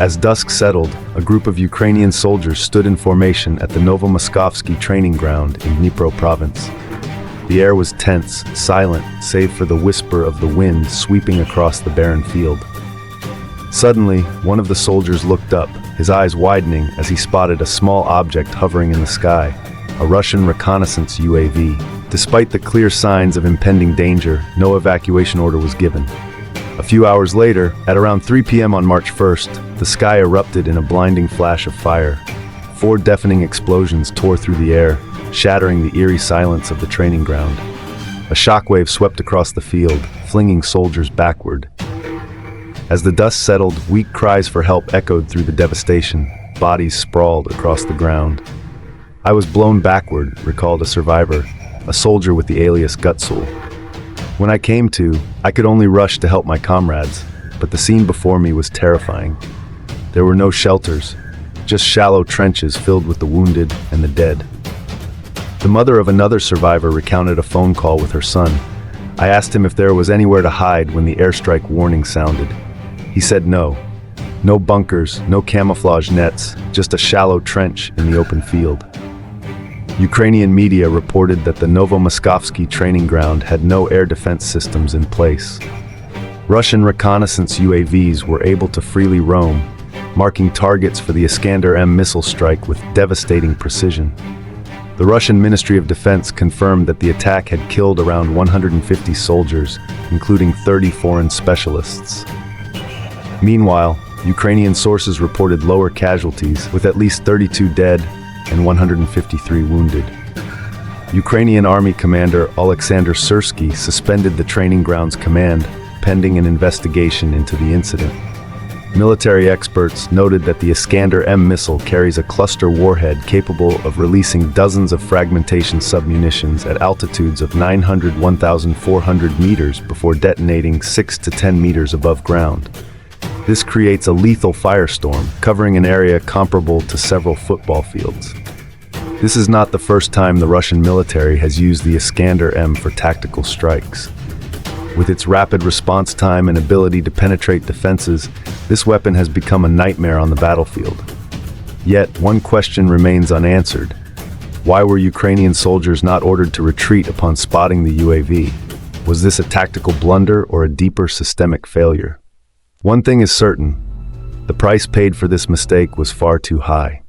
As dusk settled, a group of Ukrainian soldiers stood in formation at the Novomoskovsky training ground in Dnipro province. The air was tense, silent, save for the whisper of the wind sweeping across the barren field. Suddenly, one of the soldiers looked up, his eyes widening as he spotted a small object hovering in the sky, a Russian reconnaissance UAV. Despite the clear signs of impending danger, no evacuation order was given. A few hours later, at around 3 p.m. on March 1st, the sky erupted in a blinding flash of fire. 4 deafening explosions tore through the air, shattering the eerie silence of the training ground. A shockwave swept across the field, flinging soldiers backward. As the dust settled, weak cries for help echoed through the devastation. Bodies sprawled across the ground. "I was blown backward," recalled a survivor, a soldier with the alias Gutsul. "When I came to, I could only rush to help my comrades, but the scene before me was terrifying. There were no shelters, just shallow trenches filled with the wounded and the dead." The mother of another survivor recounted a phone call with her son. "I asked him if there was anywhere to hide when the airstrike warning sounded. He said no. No bunkers, no camouflage nets, just a shallow trench in the open field." Ukrainian media reported that the Novomoskovsky training ground had no air defense systems in place. Russian reconnaissance UAVs were able to freely roam, marking targets for the Iskander M missile strike with devastating precision. The Russian Ministry of Defense confirmed that the attack had killed around 150 soldiers, including 30 foreign specialists. Meanwhile, Ukrainian sources reported lower casualties, with at least 32 dead and 153 wounded. Ukrainian Army Commander Iskander suspended the training ground's command, pending an investigation into the incident. Military experts noted that the Iskander M missile carries a cluster warhead capable of releasing dozens of fragmentation submunitions at altitudes of 900–1,400 meters before detonating 6 to 10 meters above ground. This creates a lethal firestorm, covering an area comparable to several football fields. This is not the first time the Russian military has used the Iskander M for tactical strikes. With its rapid response time and ability to penetrate defenses, this weapon has become a nightmare on the battlefield. Yet, one question remains unanswered. Why were Ukrainian soldiers not ordered to retreat upon spotting the UAV? Was this a tactical blunder or a deeper systemic failure? One thing is certain: the price paid for this mistake was far too high.